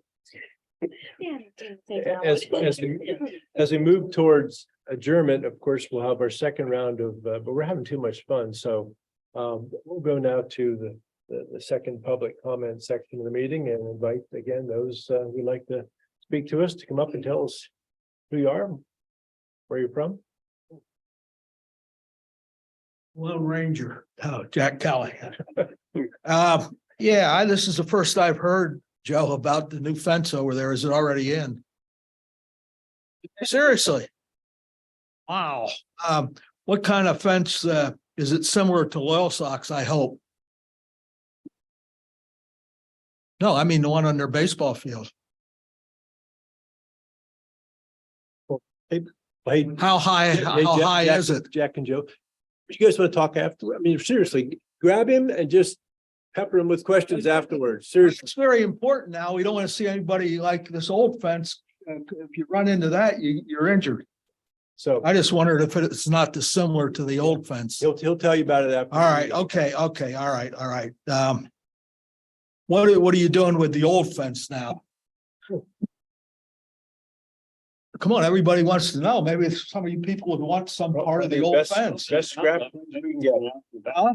as we move towards adjournment, of course, we'll have our second round of, but we're having too much fun, so we'll go now to the second public comment section of the meeting and invite again those who'd like to speak to us to come up and tell us who you are, where you're from.
Lone Ranger, Jack Callahan. Yeah, this is the first I've heard, Joe, about the new fence over there. Is it already in? Seriously? Wow. What kind of fence, is it similar to Loyal Sox, I hope? No, I mean the one on their baseball field.
Hey,
How high,
Jack-
is it?
Jack and Joe, you guys want to talk after? I mean, seriously, grab him and just pepper him with questions afterwards. Seriously.
It's very important now. We don't want to see anybody like this old fence. If you run into that, you're injured.
So
I just wondered if it's not dissimilar to the old fence.
he'll tell you about it after.
All right, okay, all right. What are you doing with the old fence now? Come on, everybody wants to know. Maybe some of you people would want some part of the old fence.
Best scrap we can get.
Huh?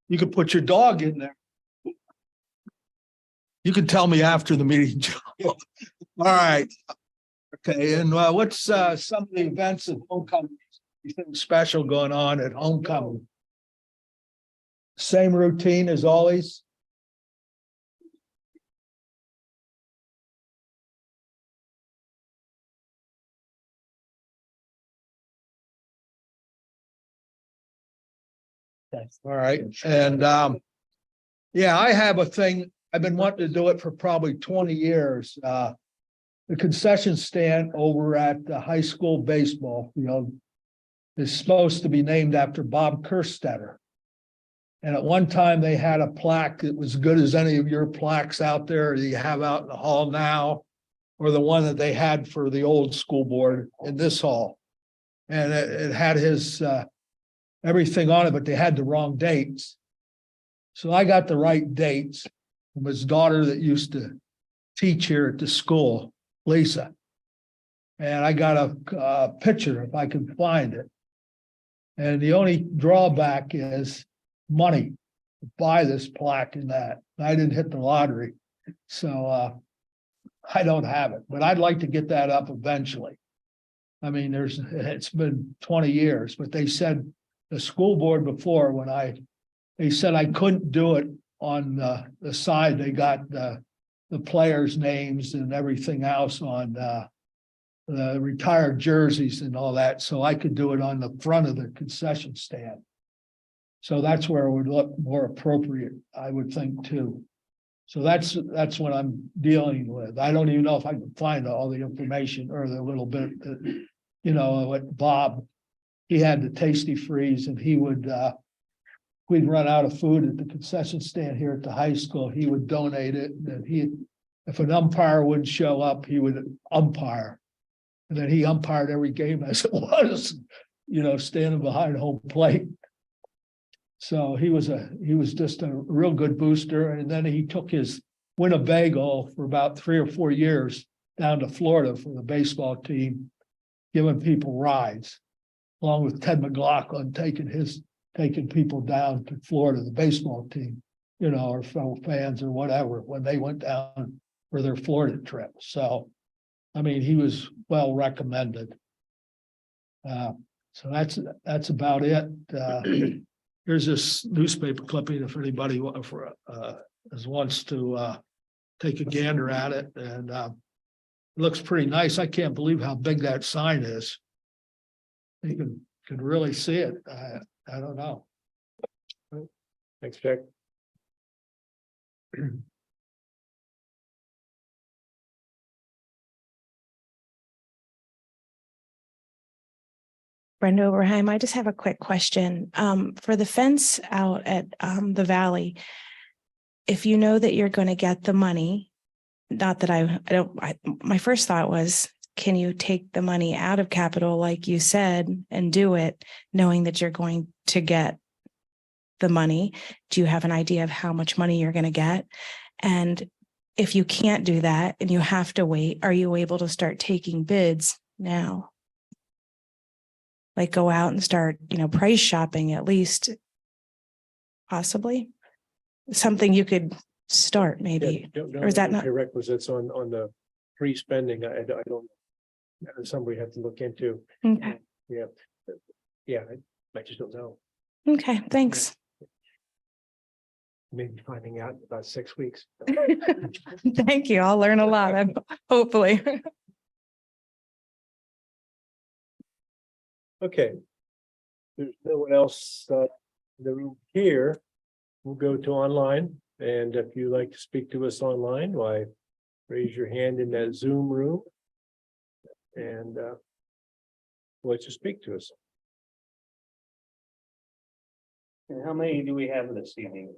You could put your dog in there. You can tell me after the meeting, Joe. All right. Okay, and what's some of the events at homecoming? Anything special going on at homecoming? Same routine as always? All right, and yeah, I have a thing, I've been wanting to do it for probably 20 years. The concession stand over at the high school baseball field is supposed to be named after Bob Kerstetter. And at one time they had a plaque that was good as any of your plaques out there that you have out in the hall now, or the one that they had for the old school board in this hall. And it had his everything on it, but they had the wrong dates. So I got the right dates from his daughter that used to teach here at the school, Lisa. And I got a picture if I can find it. And the only drawback is money to buy this plaque and that. I didn't hit the lottery, so I don't have it, but I'd like to get that up eventually. I mean, it's been 20 years, but they said the school board before they said I couldn't do it on the side. They got the players' names and everything else on the retired jerseys and all that, so I could do it on the front of the concession stand. So that's where it would look more appropriate, I would think too. So that's what I'm dealing with. I don't even know if I can find all the information or the little bit that, what Bob, he had the Tasty Freeze and he would, we'd run out of food at the concession stand here at the high school, he would donate it. And if an umpire wouldn't show up, he would umpire. And then he umpired every game as it was, standing behind home plate. So he was just a real good booster. And then he took his Winnebago for about 3 or 4 years down to Florida for the baseball team, giving people rides, along with Ted McLaughlin taking people down to Florida, the baseball team, or fellow fans or whatever, when they went down for their Florida trip. So, I mean, he was well recommended. So that's about it. Here's this newspaper clipping if anybody wants to take a gander at it, and it looks pretty nice. I can't believe how big that sign is. You can really see it. I don't know.
Thanks, Jack.
Brenda Oberheim, I just have a quick question. For the fence out at the valley, if you know that you're going to get the money, not that my first thought was, can you take the money out of capital, like you said, and do it knowing that you're going to get the money? Do you have an idea of how much money you're going to get? And if you can't do that and you have to wait, are you able to start taking bids now? Like go out and start, price shopping at least, possibly? Something you could start maybe, or is that not?
Prerequisites on the pre-spending, I don't, that's something we have to look into.
Okay,
I just don't know.
okay, thanks.
Maybe finding out in about 6 weeks.
Thank you. I'll learn a lot, hopefully.
Okay. There's no one else in the room here. We'll go to online, and if you'd like to speak to us online, why raise your hand in that Zoom room, and we'll let you speak to us.
And how many do we have this evening?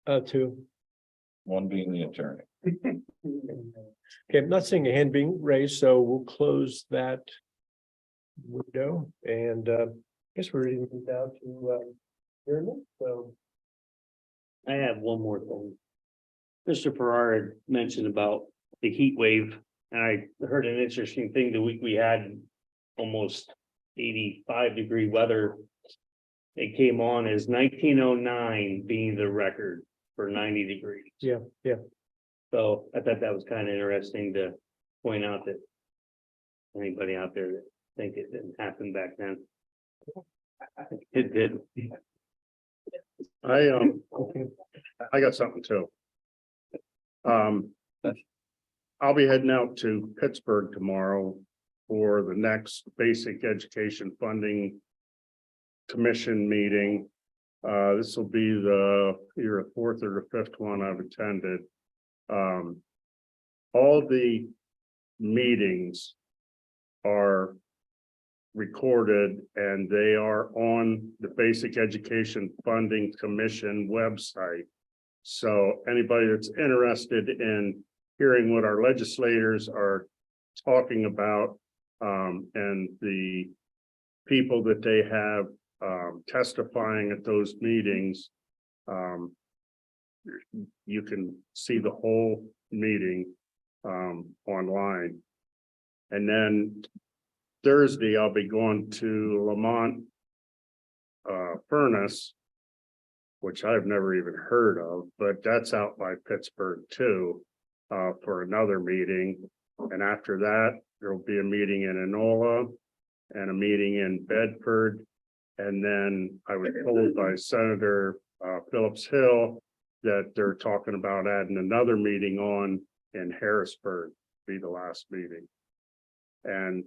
2.
One being the attorney.
Okay, I'm not seeing a hand being raised, so we'll close that window, and I guess we're ready to move down to adjournment. So
I have one more thing. Mr. Farrar had mentioned about the heat wave, and I heard an interesting thing. The week we had almost 85-degree weather. It came on as 1909 being the record for 90 degrees.
yeah.
So I thought that was kind of interesting to point out that anybody out there that think it didn't happen back then. It did.
I got something too. I'll be heading out to Pittsburgh tomorrow for the next Basic Education Funding Commission meeting. This will be either the 4th or the 5th one I've attended. All the meetings are recorded and they are on the Basic Education Funding Commission website. So anybody that's interested in hearing what our legislators are talking about, and the people that they have testifying at those meetings, you can see the whole meeting online. And then Thursday, I'll be going to Lamont Furnace, which I've never even heard of, but that's out by Pittsburgh too, for another meeting. And after that, there'll be a meeting in Enola and a meeting in Bedford. And then I was told by Senator Phillips Hill that they're talking about adding another meeting on in Harrisburg, be the last meeting. And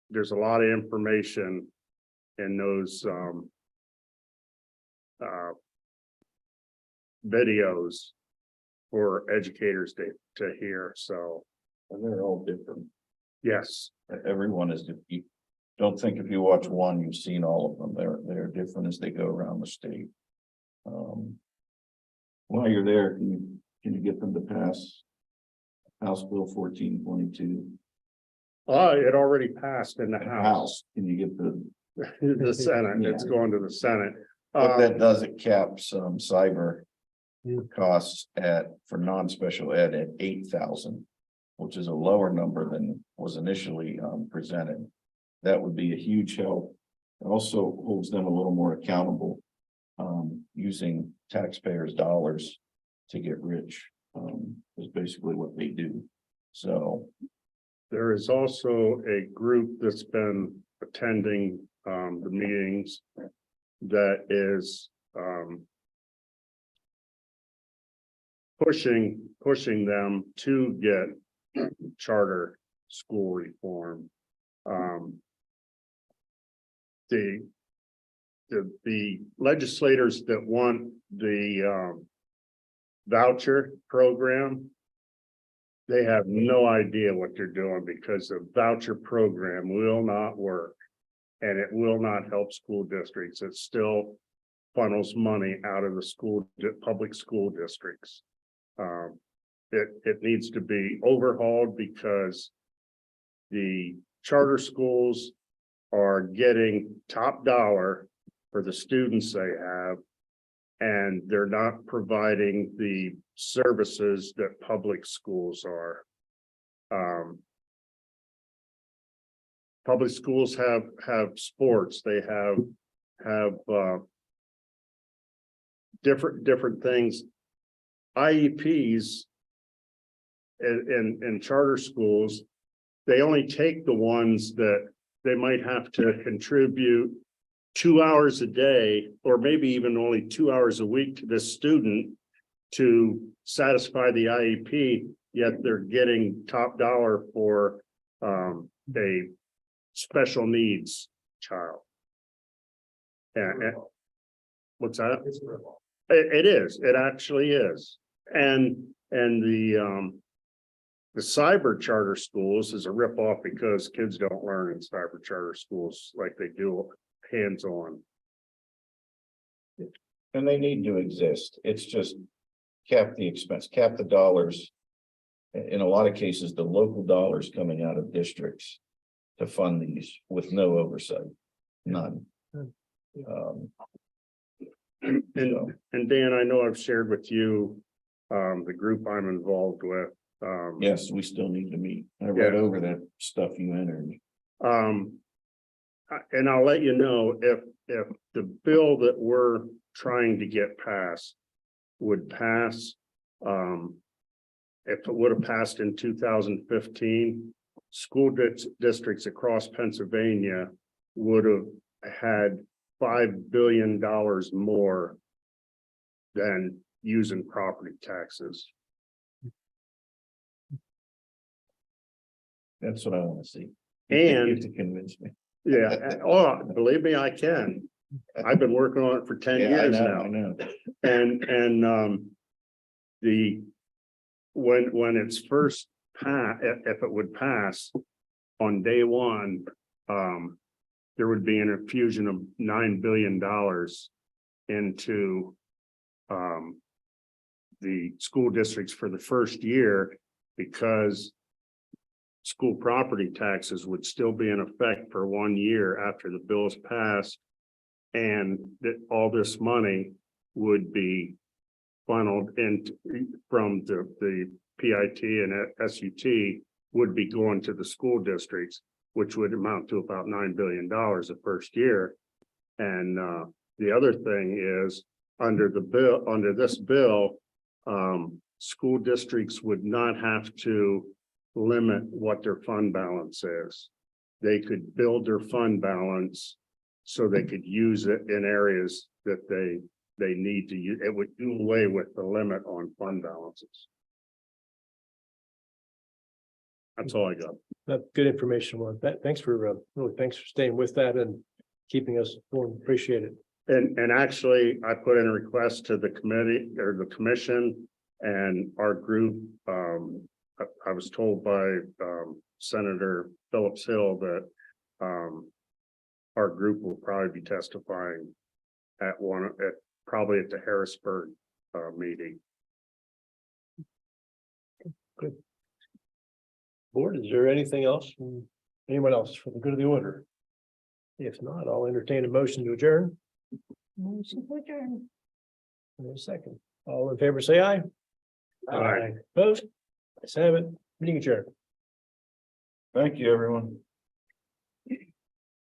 there's a lot of information in those videos for educators to hear. So,
And they're all different.
yes,
Everyone is, you don't think if you watch one, you've seen all of them. They're different as they go around the state. While you're there, can you get them to pass House Bill 1422?
It already passed in the House.
House, can you get the,
The Senate, it's going to the Senate.
what that does, it caps cyber
Yeah.
costs for non-special ed at 8,000, which is a lower number than was initially presented. That would be a huge help. It also holds them a little more accountable, using taxpayers' dollars to get rich, is basically what they do. So
There is also a group that's been attending the meetings that is pushing them to get charter school reform. The legislators that want the voucher program, they have no idea what they're doing, because the voucher program will not work. And it will not help school districts. It still funnels money out of the public school districts. It needs to be overhauled, because the charter schools are getting top dollar for the students they have, and they're not providing the services that public schools are. Public schools have sports, they have different things. IEPs in charter schools, they only take the ones that they might have to contribute 2 hours a day, or maybe even only 2 hours a week to this student to satisfy the IEP, yet they're getting top dollar for a special needs child. And what's that? It is, it actually is. And the cyber charter schools is a ripoff, because kids don't learn in cyber charter schools like they do hands-on.
and they need to exist. It's just cap the expense, cap the dollars. In a lot of cases, the local dollars coming out of districts to fund these with no oversight, none.
And Dan, I know I've shared with you the group I'm involved with.
Yes, we still need to meet. I read
Yeah.
over that stuff you entered.
And I'll let you know if the bill that we're trying to get passed would pass. If it would have passed in 2015, school districts across Pennsylvania would have had $5 billion more than using property taxes.
That's what I want to see.
And-
You have to convince me.
Yeah, oh, believe me, I can. I've been working on it for 10
Yeah,
years
I
now.
know.
And when it's first if it would pass on day one, there would be an infusion of $9 billion into the school districts for the first year, because school property taxes would still be in effect for 1 year after the bill is passed. And that all this money would be funneled in from the PIT and SUT would be going to the school districts, which would amount to about $9 billion the first year. And the other thing is, under this bill, school districts would not have to limit what their fund balance is. They could build their fund balance so they could use it in areas that they need to use. It would do away with the limit on fund balances. That's all I got.
That's good information. Well, thanks for thanks for staying with that and keeping us informed. Appreciate it.
And actually, I put in a request to the committee or the commission and our group. I was told by Senator Phillips Hill that our group will probably be testifying probably at the Harrisburg meeting.
Good. Board, is there anything else from anyone else for the good of the order? If not, I'll entertain a motion to adjourn.
Motion to adjourn.
In a second. All in favor, say aye.
Aye.
Opposed? Let's have it. Meeting adjourned.
Thank you, everyone.